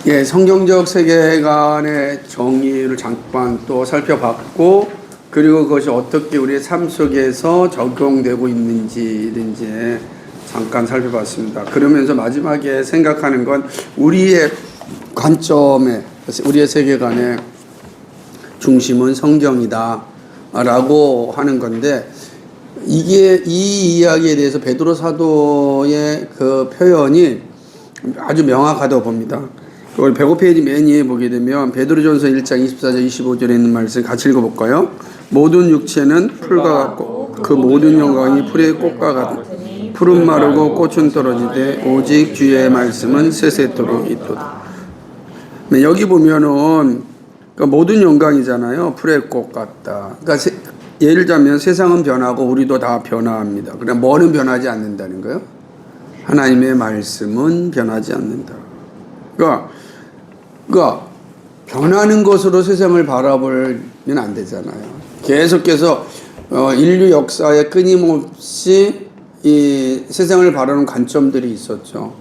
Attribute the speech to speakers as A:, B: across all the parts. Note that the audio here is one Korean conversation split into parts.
A: 예, 성경적 세계관의 정의를 잠깐 또 살펴봤고, 그리고 그것이 어떻게 우리의 삶 속에서 적용되고 있는지를 이제 잠깐 살펴봤습니다. 그러면서 마지막에 생각하는 건 우리의 관점에, 우리의 세계관의 중심은 성경이다 라고 하는 건데, 이 이야기에 대해서 베드로 사도의 그 표현이 아주 명확하다고 봅니다. 그걸 105페이지 맨 위에 보게 되면 베드로전서 1장 24절 25절에 있는 말씀 같이 읽어볼까요? 모든 육체는 풀과 같고 그 모든 영광이 풀의 꽃과 같으니 풀은 마르고 꽃은 떨어지되 오직 주의 말씀은 세세토록 있도다. 여기 보면은 그러니까 모든 영광이잖아요. 풀의 꽃 같다. 그러니까 예를 들자면 세상은 변하고 우리도 다 변화합니다. 그러나 뭐는 변하지 않는다는 거예요? 하나님의 말씀은 변하지 않는다. 그러니까 변하는 것으로 세상을 바라보면 안 되잖아요. 계속해서 인류 역사에 끊임없이 이 세상을 바라보는 관점들이 있었죠.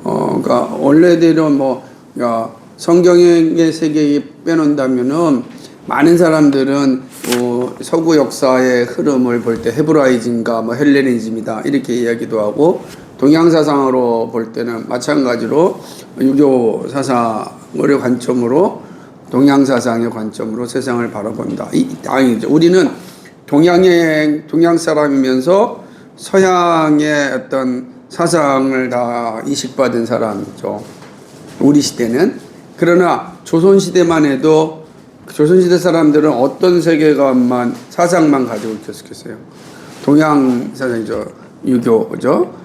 A: 그러니까 원래대로 성경의 세계에 빼놓는다면은 많은 사람들은 서구 역사의 흐름을 볼 때 헤브라이즘과 헬레니즘이다 이렇게 이야기도 하고, 동양 사상으로 볼 때는 마찬가지로 유교 사상의 관점으로, 동양 사상의 관점으로 세상을 바라본다. 다행이죠. 우리는 동양 사람이면서 서양의 어떤 사상을 다 이식받은 사람이죠. 우리 시대는. 그러나 조선시대만 해도 조선시대 사람들은 어떤 세계관만, 사상만 가지고 있었겠어요? 동양 사상이죠. 유교죠.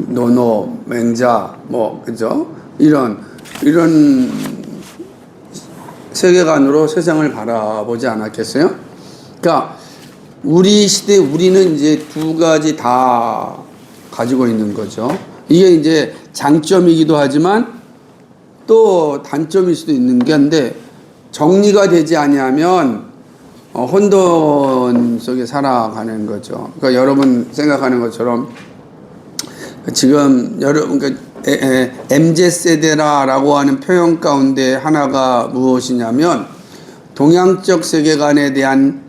A: 노노, 맹자, 그죠? 이런 세계관으로 세상을 바라보지 않았겠어요? 그러니까 우리 시대, 우리는 이제 두 가지 다 가지고 있는 거죠. 이게 이제 장점이기도 하지만 또 단점일 수도 있는 건데, 정리가 되지 아니하면 혼돈 속에 살아가는 거죠. 그러니까 여러분 생각하는 것처럼 지금 여러분 MZ세대라고 하는 표현 가운데 하나가 무엇이냐면, 동양적 세계관에 대한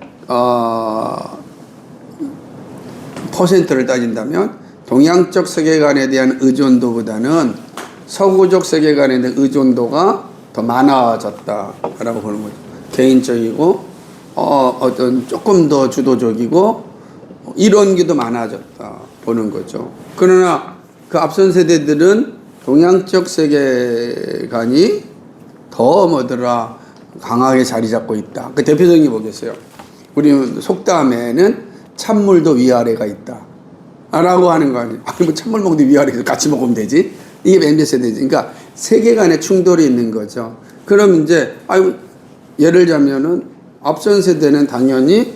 A: 퍼센트를 따진다면 동양적 세계관에 대한 의존도보다는 서구적 세계관에 대한 의존도가 더 많아졌다라고 보는 거죠. 개인적이고 어떤 조금 더 주도적이고 이런 게 더 많아졌다 보는 거죠. 그러나 그 앞선 세대들은 동양적 세계관이 더 강하게 자리 잡고 있다. 그 대표적인 게 뭐겠어요? 우리 속담에는 찬물도 위아래가 있다 라고 하는 거 아니에요? 찬물 먹는데 위아래에서 같이 먹으면 되지? 이게 MZ 세대지. 그러니까 세계관에 충돌이 있는 거죠. 그럼 이제 예를 들자면은 앞선 세대는 당연히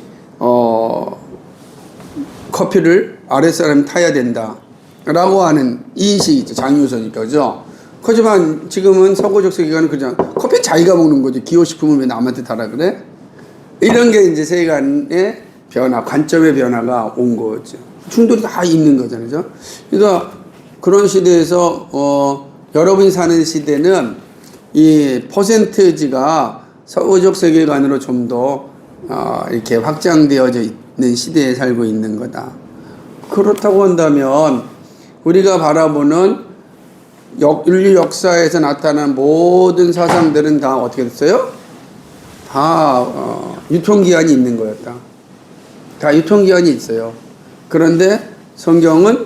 A: 커피를 아랫사람이 타야 된다라고 하는 인식이 있죠. 장유서니까, 그죠? 하지만 지금은 서구적 세계관은 그냥 커피 자기가 먹는 거지. 기호식품을 왜 남한테 타라 그래? 이런 게 이제 세계관의 변화, 관점의 변화가 온 거죠. 충돌이 다 있는 거잖아요. 그러니까 그런 시대에서 여러분이 사는 시대는 이 퍼센테이지가 서구적 세계관으로 좀 더 이렇게 확장되어져 있는 시대에 살고 있는 거다. 그렇다고 한다면 우리가 바라보는 인류 역사에서 나타난 모든 사상들은 다 어떻게 됐어요? 다 유통기한이 있는 거였다. 다 유통기한이 있어요. 그런데 성경은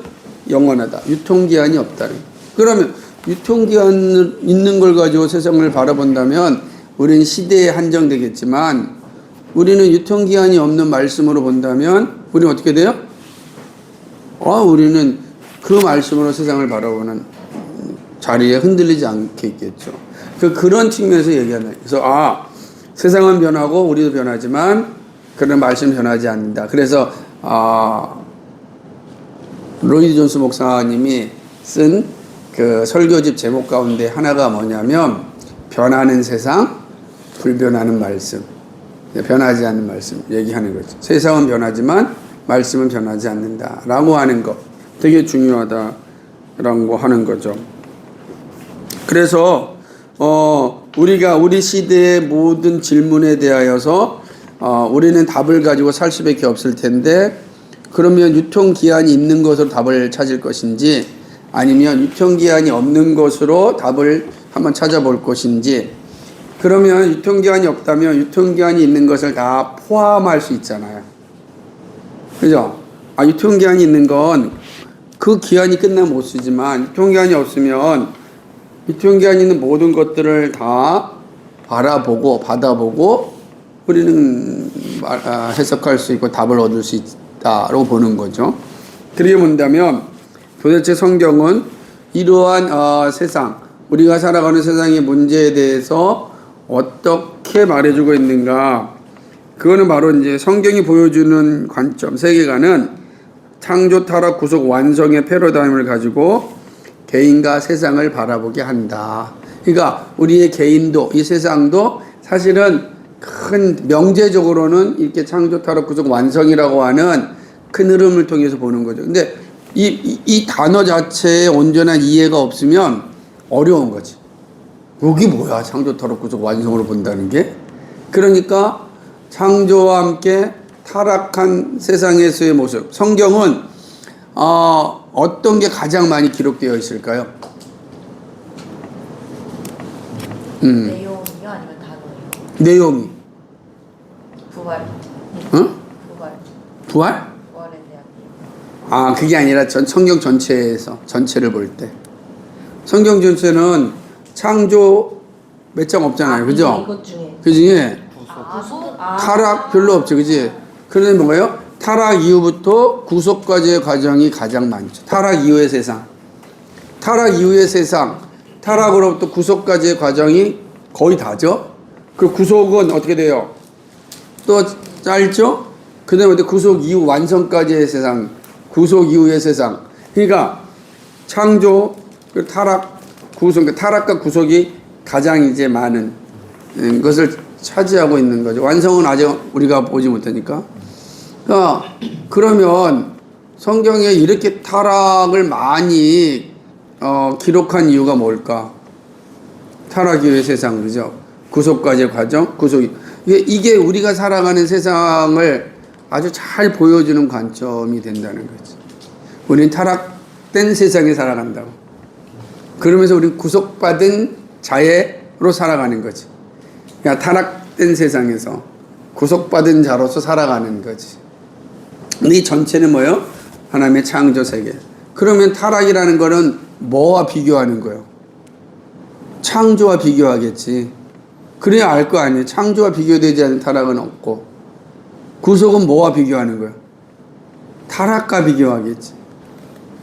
A: 영원하다. 유통기한이 없다. 그러면 유통기한 있는 걸 가지고 세상을 바라본다면 우리는 시대에 한정되겠지만, 우리는 유통기한이 없는 말씀으로 본다면 우리는 어떻게 돼요? 우리는 그 말씀으로 세상을 바라보는 자리에 흔들리지 않게 있겠죠. 그런 측면에서 얘기하는. 그래서 세상은 변하고 우리도 변하지만 그런 말씀은 변하지 않는다. 그래서 로이드 존스 목사님이 쓴 그 설교집 제목 가운데 하나가 뭐냐면, 변하는 세상, 불변하는 말씀. 변하지 않는 말씀 얘기하는 거죠. 세상은 변하지만 말씀은 변하지 않는다라고 하는 거 되게 중요하다라고 하는 거죠. 그래서 우리가 우리 시대의 모든 질문에 대하여서 우리는 답을 가지고 살 수밖에 없을 텐데 그러면 유통기한이 있는 것으로 답을 찾을 것인지 아니면 유통기한이 없는 것으로 답을 한번 찾아볼 것인지 그러면 유통기한이 없다면 유통기한이 있는 것을 다 포함할 수 있잖아요. 그죠? 유통기한이 있는 건 그 기한이 끝나면 못 쓰지만 유통기한이 없으면 유통기한이 있는 모든 것들을 다 바라보고 받아보고 우리는 해석할 수 있고 답을 얻을 수 있다고 보는 거죠. 그렇게 본다면 도대체 성경은 이러한 세상, 우리가 살아가는 세상의 문제에 대해서 어떻게 말해주고 있는가? 그거는 바로 이제 성경이 보여주는 관점, 세계관은 창조, 타락, 구속, 완성의 패러다임을 가지고 개인과 세상을 바라보게 한다. 그러니까 우리의 개인도 이 세상도 사실은 큰 명제적으로는 이렇게 창조, 타락, 구속, 완성이라고 하는 큰 흐름을 통해서 보는 거죠. 근데 이 단어 자체에 온전한 이해가 없으면 어려운 거지. 여기 뭐야? 창조, 타락, 구속, 완성으로 본다는 게? 그러니까 창조와 함께 타락한 세상에서의 모습. 성경은 어떤 게 가장 많이 기록되어 있을까요?
B: 내용이요? 아니면 단어요?
A: 내용이.
B: 부활.
A: 응?
B: 부활.
A: 부활?
B: 부활에 대한.
A: 그게 아니라 성경 전체에서 전체를 볼 때. 성경 전체는 창조 몇 장 없잖아요. 그죠?
B: 이것 중에.
A: 그 중에
B: 구속?
A: 타락 별로 없죠. 그지? 그런데 뭔가요? 타락 이후부터 구속까지의 과정이 가장 많죠. 타락 이후의 세상. 타락 이후의 세상. 타락으로부터 구속까지의 과정이 거의 다죠. 그 구속은 어떻게 돼요? 또 짧죠? 그 다음에 구속 이후 완성까지의 세상. 구속 이후의 세상. 그러니까 창조, 타락, 구속, 타락과 구속이 가장 이제 많은 것을 차지하고 있는 거죠. 완성은 아직 우리가 보지 못하니까. 그러면 성경에 이렇게 타락을 많이 기록한 이유가 뭘까? 타락 이후의 세상, 그죠? 구속까지의 과정, 이게 우리가 살아가는 세상을 아주 잘 보여주는 관점이 된다는 거지. 우리는 타락된 세상에 살아간다고. 그러면서 우리는 구속받은 자애로 살아가는 거지. 그러니까 타락된 세상에서 구속받은 자로서 살아가는 거지. 근데 이 전체는 뭐예요? 하나님의 창조 세계. 그러면 타락이라는 거는 뭐와 비교하는 거예요? 창조와 비교하겠지. 그래야 알 거 아니에요. 창조와 비교되지 않는 타락은 없고. 구속은 뭐와 비교하는 거예요? 타락과 비교하겠지.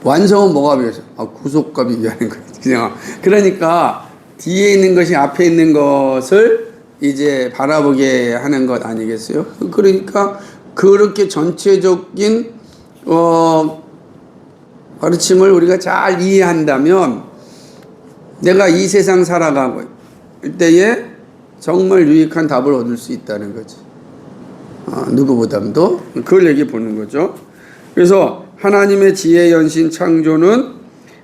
A: 완성은 뭐가 비교해서? 구속과 비교하는 거지. 그냥. 그러니까 뒤에 있는 것이 앞에 있는 것을 이제 바라보게 하는 것 아니겠어요? 그러니까 그렇게 전체적인 가르침을 우리가 잘 이해한다면 내가 이 세상 살아가고 일 때에 정말 유익한 답을 얻을 수 있다는 거지. 누구보다도 그걸 얘기해 보는 거죠. 그래서 하나님의 지혜 연신 창조는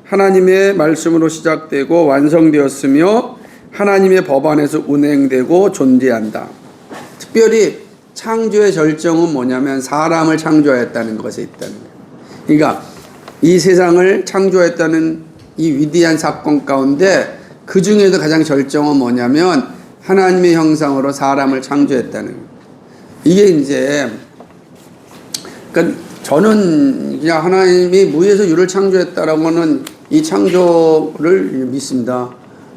A: 하나님의 말씀으로 시작되고 완성되었으며 하나님의 법 안에서 운행되고 존재한다. 특별히 창조의 절정은 뭐냐면 사람을 창조하였다는 것에 있다는 거예요. 그러니까 이 세상을 창조했다는 이 위대한 사건 가운데 그 중에도 가장 절정은 뭐냐면 하나님의 형상으로 사람을 창조했다는 거예요. 이게 이제 그러니까 저는 그냥 하나님이 무에서 유를 창조했다라고는 이 창조를 믿습니다.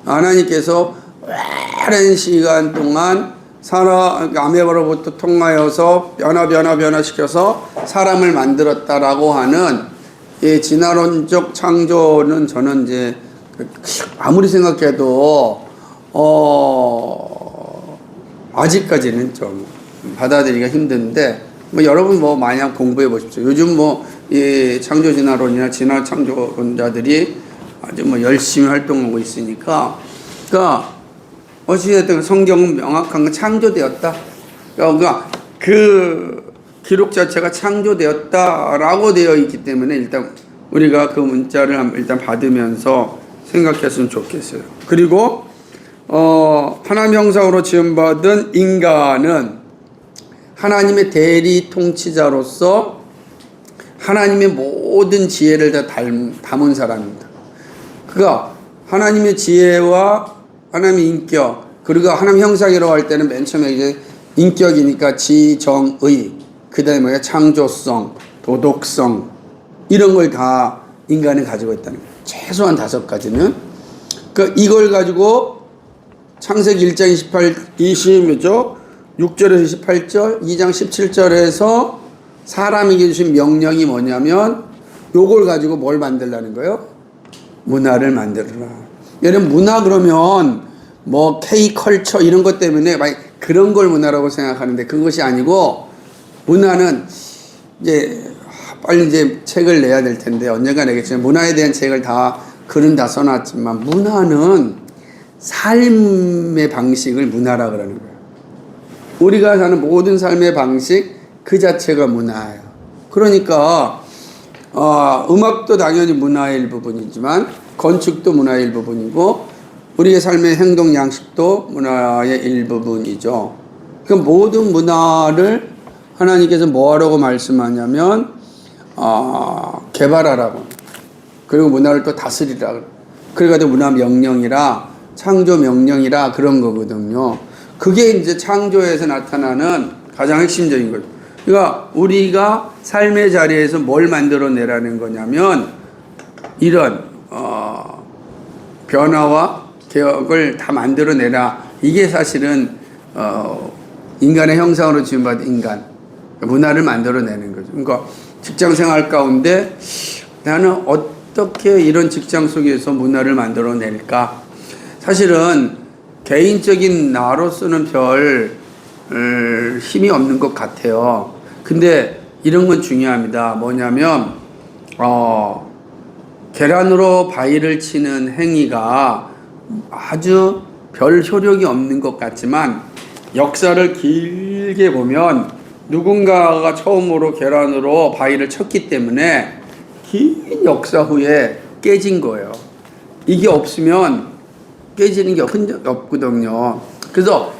A: 하나님께서 오랜 시간 동안 아메바로부터 통하여서 변화시켜서 사람을 만들었다라고 하는 이 진화론적 창조는 저는 이제 아무리 생각해도 아직까지는 좀 받아들이기가 힘든데 여러분 마냥 공부해 보십시오. 요즘 이 창조 진화론이나 진화 창조론자들이 아주 열심히 활동하고 있으니까 그러니까 어찌됐든 성경은 명확한 건 창조되었다. 그러니까 그 기록 자체가 창조되었다라고 되어 있기 때문에 일단 우리가 그 문자를 일단 받으면서 생각했으면 좋겠어요. 그리고 하나님 형상으로 지음받은 인간은 하나님의 대리 통치자로서 하나님의 모든 지혜를 다 담은 사람입니다. 그가 하나님의 지혜와 하나님의 인격, 그리고 하나님 형상이라고 할 때는 맨 처음에 이제 인격이니까 지정의, 그 다음에 뭐야? 창조성, 도덕성, 이런 걸 다 인간이 가지고 있다는 거예요. 최소한 5가지는. 이걸 가지고 창세기 1장 6절에서 28절, 2장 17절에서 사람에게 주신 명령이 뭐냐면 요걸 가지고 뭘 만들라는 거예요? 문화를 만들어라. 여러분 문화 그러면 뭐 K컬처 이런 것 때문에 막 그런 걸 문화라고 생각하는데 그것이 아니고 문화는 이제 빨리 이제 책을 내야 될 텐데 언젠가 내겠지만 문화에 대한 책을 글은 다 써놨지만 문화는 삶의 방식을 문화라 그러는 거예요. 우리가 사는 모든 삶의 방식 그 자체가 문화예요. 그러니까 음악도 당연히 문화의 일부분이지만 건축도 문화의 일부분이고 우리의 삶의 행동 양식도 문화의 일부분이죠. 그 모든 문화를 하나님께서 뭐하라고 말씀하냐면 개발하라고, 그리고 문화를 또 다스리라. 그래가지고 문화 명령이라 창조 명령이라 그런 거거든요. 그게 이제 창조에서 나타나는 가장 핵심적인 거죠. 그러니까 우리가 삶의 자리에서 뭘 만들어내라는 거냐면 이런 변화와 개혁을 다 만들어내라. 이게 사실은 인간의 형상으로 지음받은 인간, 문화를 만들어내는 거죠. 그러니까 직장생활 가운데 나는 어떻게 이런 직장 속에서 문화를 만들어낼까? 사실은 개인적인 나로서는 별 힘이 없는 것 같아요. 근데 이런 건 중요합니다. 뭐냐면 계란으로 바위를 치는 행위가 아주 별 효력이 없는 것 같지만 역사를 길게 보면 누군가가 처음으로 계란으로 바위를 쳤기 때문에 긴 역사 후에 깨진 거예요. 이게 없으면 깨지는 게 흔적 없거든요. 그래서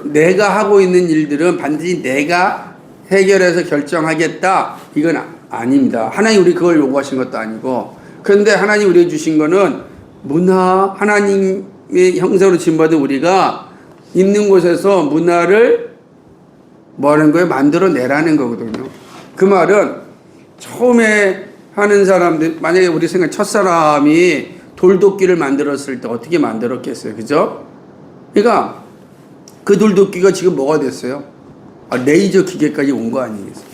A: 내가 하고 있는 일들은 반드시 내가 해결해서 결정하겠다, 이건 아닙니다. 하나님 우리 그걸 요구하신 것도 아니고. 그런데 하나님 우리에게 주신 거는 문화, 하나님의 형상으로 지음받은 우리가 있는 곳에서 문화를 뭐 하는 거예요? 만들어내라는 거거든요. 그 말은 처음에 하는 사람들, 만약에 우리 생각 첫사람이 돌도끼를 만들었을 때 어떻게 만들었겠어요? 그죠? 그러니까 그 돌도끼가 지금 뭐가 됐어요? 레이저 기계까지 온 거 아니겠어요?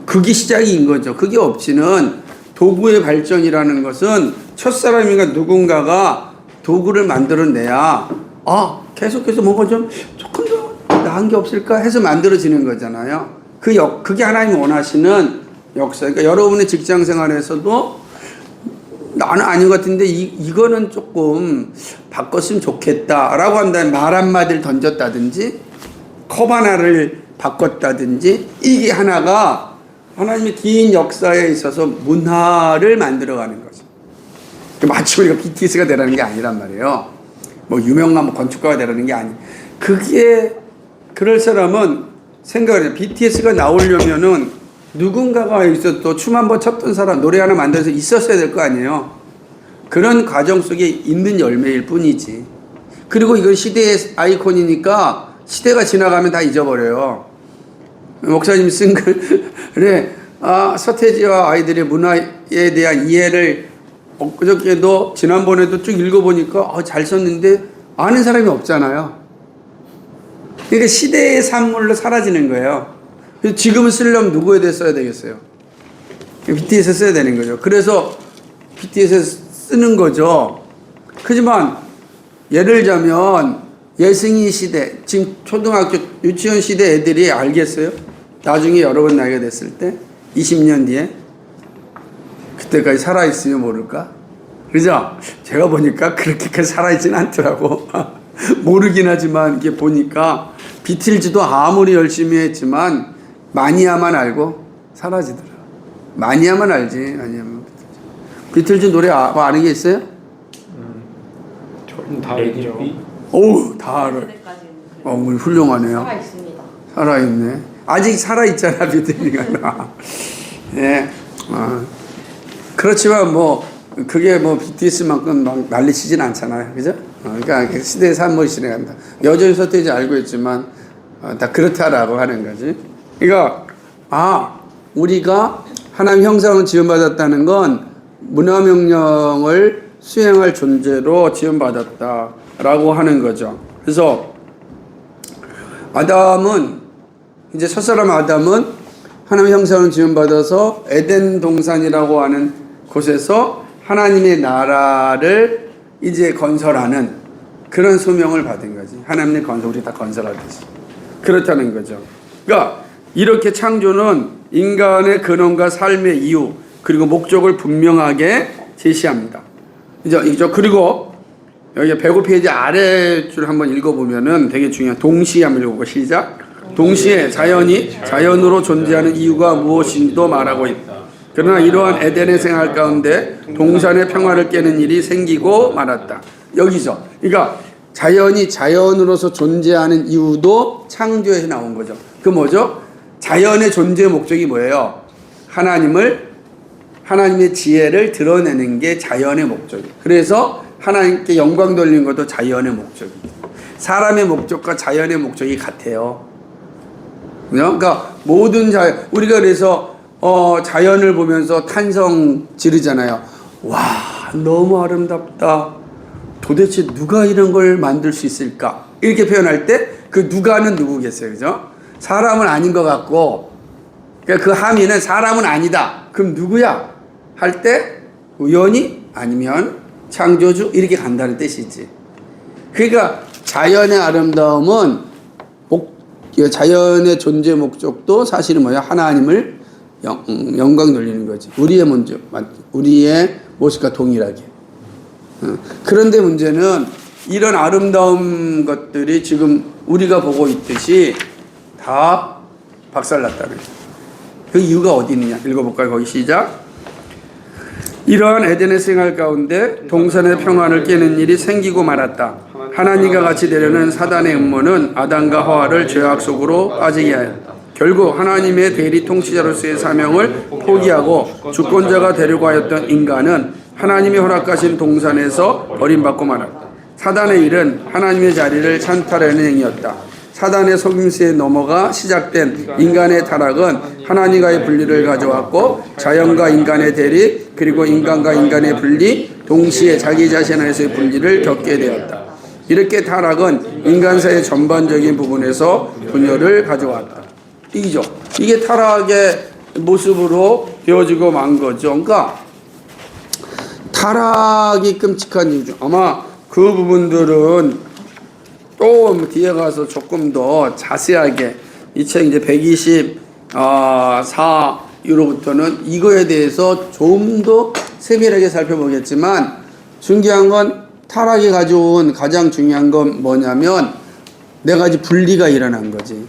A: 그게 시작인 거죠. 그게 없이는 도구의 발전이라는 것은 첫사람이가 누군가가 도구를 만들어내야 계속해서 뭔가 좀 조금 더 나은 게 없을까 해서 만들어지는 거잖아요. 그게 하나님이 원하시는 역사. 그러니까 여러분의 직장 생활에서도 나는 아닌 것 같은데 이거는 조금 바꿨으면 좋겠다라고 한다면 말 한마디를 던졌다든지 컵 하나를 바꿨다든지 이게 하나가 하나님의 긴 역사에 있어서 문화를 만들어가는 거죠. 마치 우리가 BTS가 되라는 게 아니란 말이에요. 뭐 유명한 건축가가 되라는 게 그게 그럴 사람은 생각을 해요. BTS가 나오려면은 누군가가 여기서 또 춤 한 번 췄던 사람, 노래 하나 만들어서 있었어야 될 거 아니에요. 그런 과정 속에 있는 열매일 뿐이지. 그리고 이건 시대의 아이콘이니까 시대가 지나가면 다 잊어버려요. 목사님 쓴 글에 서태지와 아이들의 문화에 대한 이해를 엊그저께도 지난번에도 쭉 읽어보니까 잘 썼는데 아는 사람이 없잖아요. 그러니까 시대의 산물로 사라지는 거예요. 그래서 지금은 쓰려면 누구에 대해 써야 되겠어요? BTS에 써야 되는 거죠. 그래서 BTS에 쓰는 거죠. 하지만 예를 들자면 예승이 시대, 지금 초등학교 유치원 시대 애들이 알겠어요? 나중에 여러분 나이가 됐을 때 20년 뒤에 그때까지 살아있으면 모를까? 그죠? 제가 보니까 그렇게까지 살아있지는 않더라고. 모르긴 하지만 이게 보니까 비틀즈도 아무리 열심히 했지만 마니아만 알고 사라지더라. 마니아만 알지. 아니면 비틀즈 노래 아는 게 있어요?
C: 저는 다 알죠.
A: 어우, 다 알아요.
B: 세대까지는
A: 우리 훌륭하네요.
B: 살아 있습니다.
A: 살아있네. 아직 살아있잖아, 비트니가. 예. 그렇지만 뭐, 그게 뭐 BTS만큼 막 난리치진 않잖아요. 그죠? 그러니까 시대의 산물이 진행한다. 여전히 서태지 알고 있지만, 다 그렇다라고 하는 거지. 그러니까, 우리가 하나님 형상을 지원받았다는 건 문화명령을 수행할 존재로 지원받았다라고 하는 거죠. 그래서 아담은, 이제 첫사람 아담은 하나님의 형상을 지원받아서 에덴 동산이라고 하는 곳에서 하나님의 나라를 이제 건설하는 그런 소명을 받은 거지. 하나님의 건설, 우리 다 건설하듯이. 그렇다는 거죠. 그러니까 이렇게 창조는 인간의 근원과 삶의 이유 그리고 목적을 분명하게 제시합니다. 이죠. 그리고 여기 105페이지 아래줄 한번 읽어보면은 되게 중요한 동시에 한번 읽어보고 시작. 동시에 자연이 자연으로 존재하는 이유가 무엇인지도 말하고 있다. 그러나 이러한 에덴의 생활 가운데 동산의 평화를 깨는 일이 생기고 말았다. 여기죠. 그러니까 자연이 자연으로서 존재하는 이유도 창조에서 나온 거죠. 그 뭐죠? 자연의 존재 목적이 뭐예요? 하나님의 지혜를 드러내는 게 자연의 목적이에요. 그래서 하나님께 영광 돌리는 것도 자연의 목적이에요. 사람의 목적과 자연의 목적이 같아요. 그러니까 모든 우리가 그래서 자연을 보면서 탄성 지르잖아요. 와, 너무 아름답다. 도대체 누가 이런 걸 만들 수 있을까? 이렇게 표현할 때 그 누가는 누구겠어요, 그죠? 사람은 아닌 것 같고, 그러니까 그 함의는 사람은 아니다. 그럼 누구야? 할 때 우연히 아니면 창조주 이렇게 간다는 뜻이지. 그러니까 자연의 아름다움은 자연의 존재 목적도 사실은 뭐야? 하나님을 영광 돌리는 거지. 우리의 모습과 동일하게. 그런데 문제는 이런 아름다운 것들이 지금 우리가 보고 있듯이 다 박살났다는 거예요. 그 이유가 어디 있느냐? 읽어볼까요? 거기 시작. 이러한 에덴의 생활 가운데 동산의 평안을 깨는 일이 생기고 말았다. 하나님과 같이 되려는 사단의 음모는 아담과 하와를 죄악 속으로 빠지게 하였다. 결국 하나님의 대리 통치자로서의 사명을 포기하고 주권자가 되려고 하였던 인간은 하나님이 허락하신 동산에서 버림받고 말았다. 사단의 일은 하나님의 자리를 찬탈하는 행위였다. 사단의 속임수에 넘어가 시작된 인간의 타락은 하나님과의 분리를 가져왔고 자연과 인간의 대립 그리고 인간과 인간의 분리 동시에 자기 자신 안에서의 분리를 겪게 되었다. 이렇게 타락은 인간사의 전반적인 부분에서 분열을 가져왔다. 이죠. 이게 타락의 모습으로 되어지고 만 거죠. 그러니까 타락이 끔찍한 이유죠. 아마 그 부분들은 또 뒤에 가서 조금 더 자세하게 이 책 이제 124유로부터는 이거에 대해서 좀 더 세밀하게 살펴보겠지만 중요한 건 타락이 가져온 가장 중요한 건 뭐냐면 네 가지 분리가 일어난 거지.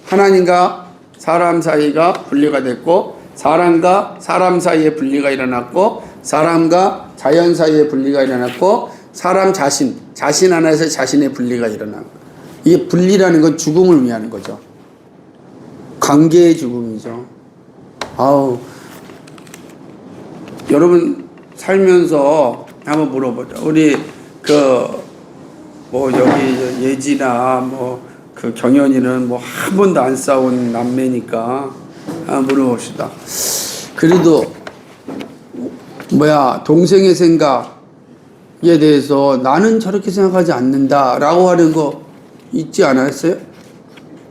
A: 하나님과 사람 사이가 분리가 됐고 사람과 사람 사이에 분리가 일어났고 사람과 자연 사이에 분리가 일어났고 사람 자신 안에서 자신의 분리가 일어나고 이게 분리라는 건 죽음을 의미하는 거죠. 관계의 죽음이죠. 여러분 살면서 한번 물어보자. 우리 여기 예지나 그 경연이는 한 번도 안 싸운 남매니까 한번 물어봅시다. 그래도 동생의 생각에 대해서 나는 저렇게 생각하지 않는다라고 하는 거 있지 않았어요?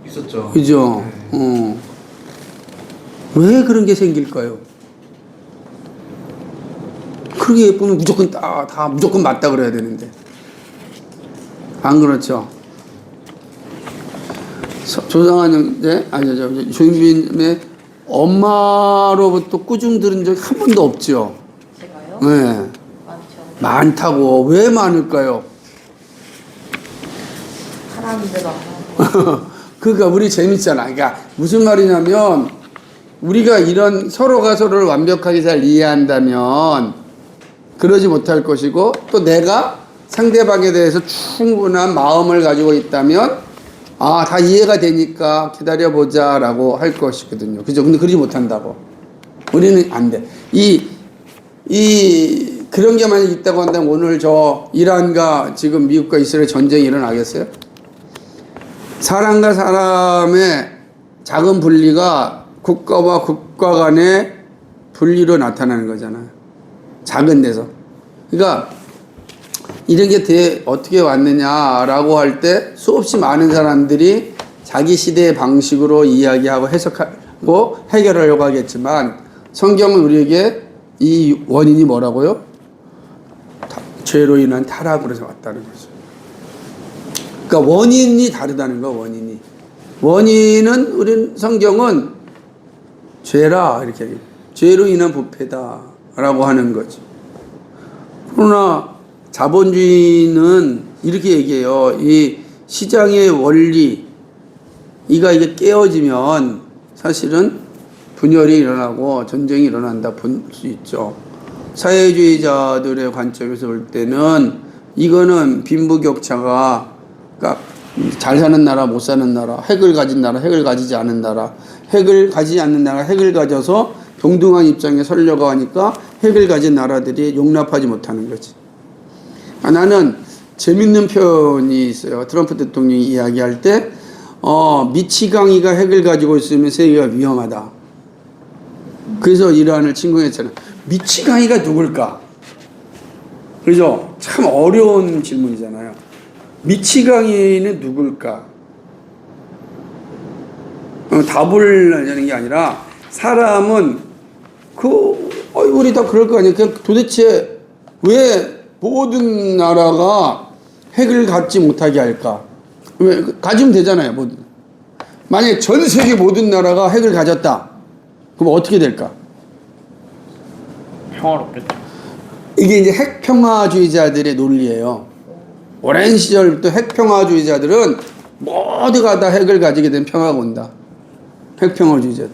C: 있었죠.
A: 그죠?
C: 네.
A: 왜 그런 게 생길까요? 그렇게 예쁘면 무조건 다 무조건 맞다 그래야 되는데 안 그렇죠? 조상한 형제 조인빈의 엄마로부터 꾸중 들은 적이 한 번도 없죠.
B: 제가요?
A: 네.
B: 많죠.
A: 많다고. 왜 많을까요?
B: 하나님대로
A: 그러니까 우리 재밌잖아. 그러니까 무슨 말이냐면 우리가 이런 서로가 서로를 완벽하게 잘 이해한다면 그러지 못할 것이고 또 내가 상대방에 대해서 충분한 마음을 가지고 있다면 아, 다 이해가 되니까 기다려보자라고 할 것이거든요. 그죠? 근데 그러지 못한다고. 우리는 안 돼. 그런 게 만약 있다고 한다면 오늘 저 이란과 지금 미국과 이스라엘 전쟁이 일어나겠어요? 사람과 사람의 작은 분리가 국가와 국가 간의 분리로 나타나는 거잖아요. 작은 데서. 그러니까 이런 게 어떻게 왔느냐라고 할 때 수없이 많은 사람들이 자기 시대의 방식으로 이야기하고 해석하고 해결하려고 하겠지만 성경은 우리에게 이 원인이 뭐라고요? 죄로 인한 타락으로 왔다는 거죠. 그러니까 원인이 다르다는 거, 원인이. 원인은 우리 성경은 죄라 이렇게 얘기해요. 죄로 인한 부패다라고 하는 거죠. 그러나 자본주의는 이렇게 얘기해요. 이 시장의 원리 이게 깨어지면 사실은 분열이 일어나고 전쟁이 일어난다 볼 수 있죠. 사회주의자들의 관점에서 볼 때는 이거는 빈부격차가 그러니까 잘 사는 나라 못 사는 나라, 핵을 가진 나라, 핵을 가지지 않은 나라, 핵을 가지지 않는 나라, 핵을 가져서 동등한 입장에 서려고 하니까 핵을 가진 나라들이 용납하지 못하는 거지. 나는 재밌는 표현이 있어요. 트럼프 대통령이 이야기할 때 미치광이가 핵을 가지고 있으면 세계가 위험하다. 그래서 이란을 침공했잖아. 미치광이가 누굴까? 그죠? 참 어려운 질문이잖아요. 미치광이는 누굴까? 답을 하려는 게 아니라 사람은 우리 다 그럴 거 아니에요. 그냥 도대체 왜 모든 나라가 핵을 갖지 못하게 할까? 왜 가지면 되잖아요. 모든. 만약에 전 세계 모든 나라가 핵을 가졌다. 그럼 어떻게 될까?
C: 평화롭겠죠.
A: 이게 이제 핵평화주의자들의 논리예요. 오랜 시절부터 핵평화주의자들은 모두가 다 핵을 가지게 되면 평화가 온다. 핵평화주의자들.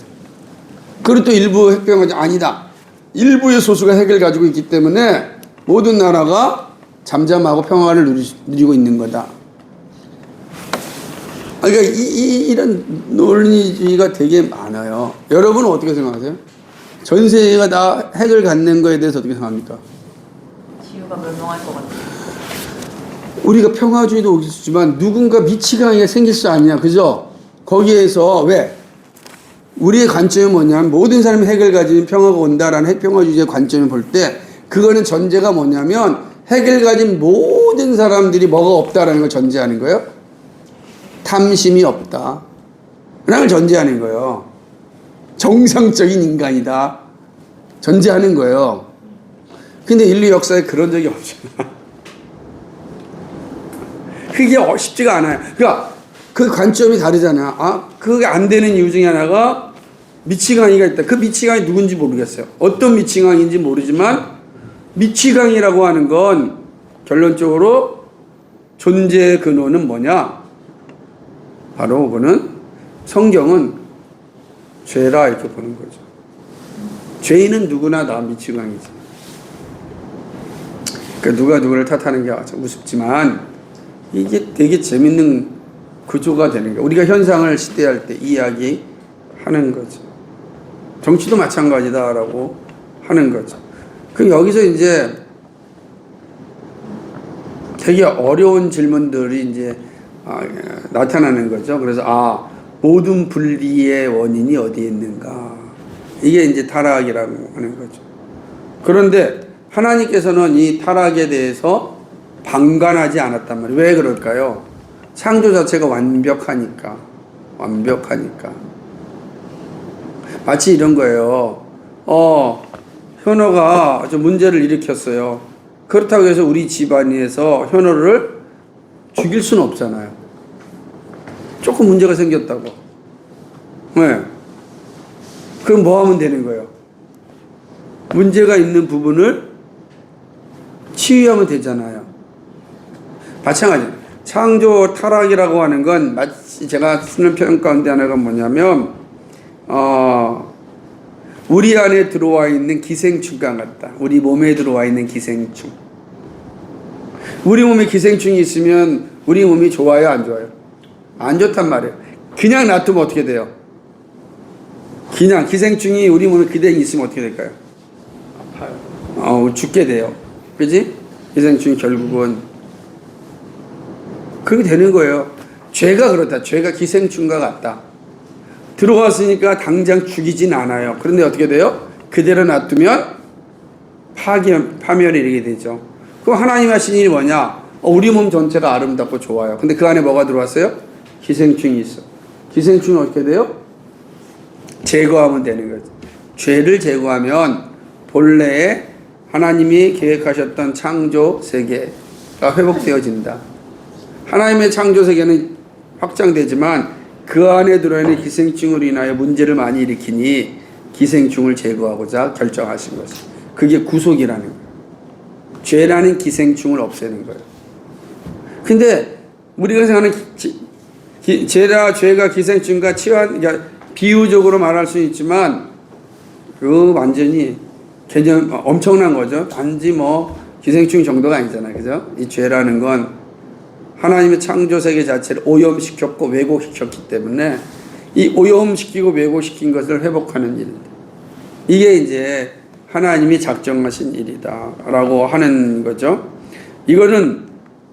A: 그리고 또 일부 핵평화주의 아니다. 일부의 소수가 핵을 가지고 있기 때문에 모든 나라가 잠잠하고 평화를 누리고 있는 거다. 그러니까 이런 논리주의가 되게 많아요. 여러분은 어떻게 생각하세요? 전 세계가 다 핵을 갖는 거에 대해서 어떻게 생각합니까?
B: 지구가 멸망할 것 같아요.
A: 우리가 평화주의도 있지만 누군가 미치광이가 생길 수 아니냐, 그죠? 거기에서 왜? 우리의 관점이 뭐냐면 모든 사람이 핵을 가지면 평화가 온다라는 핵평화주의의 관점을 볼 때 그거는 전제가 뭐냐면 핵을 가진 모든 사람들이 뭐가 없다라는 걸 전제하는 거예요. 탐심이 없다. 라는 걸 전제하는 거예요. 정상적인 인간이다. 전제하는 거예요. 근데 인류 역사에 그런 적이 없잖아. 그게 쉽지가 않아요. 그러니까 그 관점이 다르잖아. 그게 안 되는 이유 중에 하나가 미치광이가 있다. 그 미치광이 누군지 모르겠어요. 어떤 미치광인지 모르지만 미치광이라고 하는 건 결론적으로 존재의 근원은 뭐냐? 바로 그는 성경은 죄라 이렇게 보는 거죠. 죄인은 누구나 다 미치광이지. 그러니까 누가 누구를 탓하는 게 우습지만 이게 되게 재밌는 구조가 되는 거예요. 우리가 현상을 시대할 때 이야기하는 거죠. 정치도 마찬가지다라고 하는 거죠. 그럼 여기서 이제 되게 어려운 질문들이 이제 나타나는 거죠. 그래서 모든 분리의 원인이 어디에 있는가? 이게 이제 타락이라고 하는 거죠. 그런데 하나님께서는 이 타락에 대해서 방관하지 않았단 말이에요. 왜 그럴까요? 창조 자체가 완벽하니까. 마치 이런 거예요. 현호가 좀 문제를 일으켰어요. 그렇다고 해서 우리 집안에서 현호를 죽일 수는 없잖아요. 조금 문제가 생겼다고. 네. 그럼 뭐 하면 되는 거예요? 문제가 있는 부분을 치유하면 되잖아요. 마찬가지예요. 창조 타락이라고 하는 건 마치 제가 쓰는 표현 가운데 하나가 뭐냐면 우리 안에 들어와 있는 기생충과 같다. 우리 몸에 들어와 있는 기생충. 우리 몸에 기생충이 있으면 우리 몸이 좋아요, 안 좋아요? 안 좋단 말이에요. 그냥 놔두면 어떻게 돼요? 그냥 기생충이 우리 몸에 그대로 있으면 어떻게 될까요?
C: 아파요.
A: 죽게 돼요. 그지? 기생충이 결국은 그렇게 되는 거예요. 죄가 그렇다. 죄가 기생충과 같다. 들어왔으니까 당장 죽이진 않아요. 그런데 어떻게 돼요? 그대로 놔두면 파멸이 이르게 되죠. 그럼 하나님 하신 일이 뭐냐? 우리 몸 전체가 아름답고 좋아요. 근데 그 안에 뭐가 들어왔어요? 기생충이 있어. 기생충이 어떻게 돼요? 제거하면 되는 거죠. 죄를 제거하면 본래의 하나님이 계획하셨던 창조 세계가 회복되어진다. 하나님의 창조 세계는 확장되지만 그 안에 들어있는 기생충으로 인하여 문제를 많이 일으키니 기생충을 제거하고자 결정하신 것이죠. 그게 구속이라는 거예요. 죄라는 기생충을 없애는 거예요. 근데 우리가 생각하는 죄가 기생충과 그러니까 비유적으로 말할 수 있지만 그 완전히 개념 엄청난 거죠. 단지 기생충 정도가 아니잖아요. 그죠? 이 죄라는 건 하나님의 창조 세계 자체를 오염시켰고 왜곡시켰기 때문에 이 오염시키고 왜곡시킨 것을 회복하는 일입니다. 이게 이제 하나님이 작정하신 일이다라고 하는 거죠. 이거는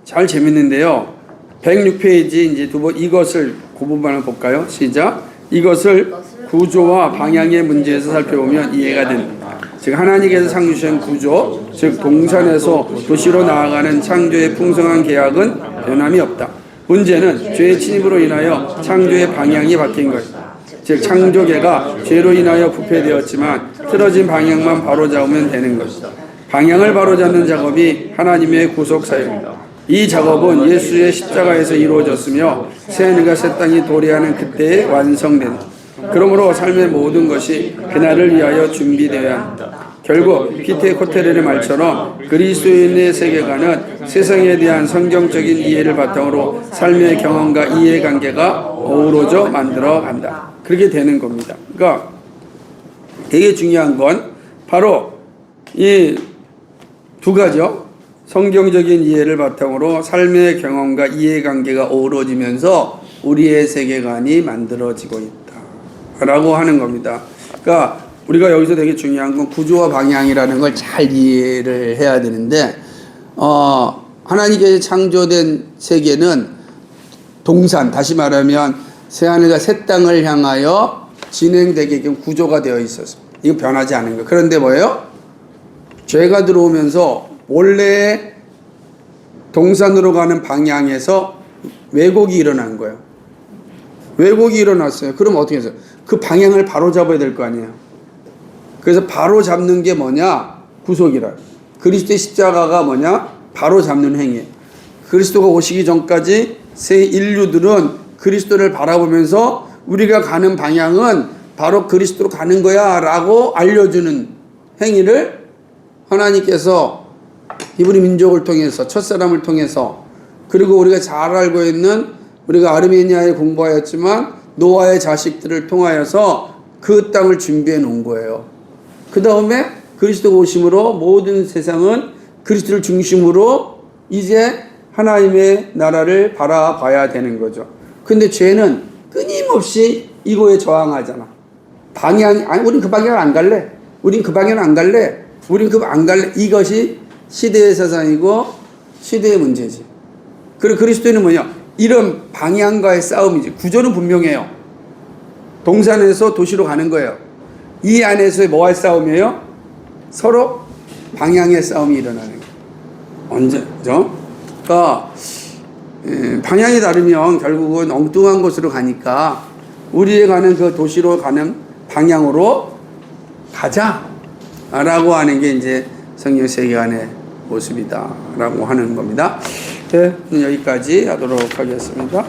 A: 잘 재밌는데요. 106페이지 이제 이것을 그 부분을 볼까요? 시작. 이것을 구조와 방향의 문제에서 살펴보면 이해가 됩니다. 즉 하나님께서 창조하신 구조, 즉 동산에서 도시로 나아가는 창조의 풍성한 계약은 변함이 없다. 문제는 죄의 침입으로 인하여 창조의 방향이 바뀐 것이다. 즉 창조계가 죄로 인하여 부패되었지만 틀어진 방향만 바로잡으면 되는 것이다. 방향을 바로잡는 작업이 하나님의 구속 사역입니다. 이 작업은 예수의 십자가에서 이루어졌으며 새 하늘과 새 땅이 도래하는 그때에 완성된다. 그러므로 삶의 모든 것이 그날을 위하여 준비되어야 한다. 결국 피테 코테렐의 말처럼 그리스도인의 세계관은 세상에 대한 성경적인 이해를 바탕으로 삶의 경험과 이해관계가 어우러져 만들어 간다. 그렇게 되는 겁니다. 그러니까 되게 중요한 건 바로 이 두 가지요. 성경적인 이해를 바탕으로 삶의 경험과 이해관계가 어우러지면서 우리의 세계관이 만들어지고 있다 라고 하는 겁니다. 그러니까 우리가 여기서 되게 중요한 건 구조와 방향이라는 걸 잘 이해를 해야 되는데 하나님께서 창조된 세계는 동산, 다시 말하면 새하늘과 새 땅을 향하여 진행되게끔 구조가 되어 있어서 이거 변하지 않은 거예요. 그런데 뭐예요? 죄가 들어오면서 원래 동산으로 가는 방향에서 왜곡이 일어난 거예요. 왜곡이 일어났어요. 그럼 어떻게 해서 그 방향을 바로 잡아야 될 거 아니에요. 그래서 바로 잡는 게 뭐냐? 구속이라. 그리스도의 십자가가 뭐냐? 바로 잡는 행위예요. 그리스도가 오시기 전까지 새 인류들은 그리스도를 바라보면서 우리가 가는 방향은 바로 그리스도로 가는 거야 라고 알려주는 행위를 하나님께서 히브리 민족을 통해서 첫사람을 통해서 그리고 우리가 잘 알고 있는 우리가 아르메니아에 공부하였지만 노아의 자식들을 통하여서 그 땅을 준비해 놓은 거예요. 그 다음에 그리스도가 오심으로 모든 세상은 그리스도를 중심으로 이제 하나님의 나라를 바라봐야 되는 거죠. 근데 죄는 끊임없이 이거에 저항하잖아. 우린 그 방향을 안 갈래. 우린 그 방향을 안 갈래. 우린 그거 안 갈래. 이것이 시대의 사상이고 시대의 문제지. 그리고 그리스도인은 뭐냐? 이런 방향과의 싸움이지. 구조는 분명해요. 동산에서 도시로 가는 거예요. 이 안에서 뭐할 싸움이에요? 서로 방향의 싸움이 일어나는 거예요. 언제죠? 그러니까 방향이 다르면 결국은 엉뚱한 곳으로 가니까 우리에 가는 그 도시로 가는 방향으로 가자라고 하는 게 이제 성경 세계관의 모습이다라고 하는 겁니다. 네, 여기까지 하도록 하겠습니다.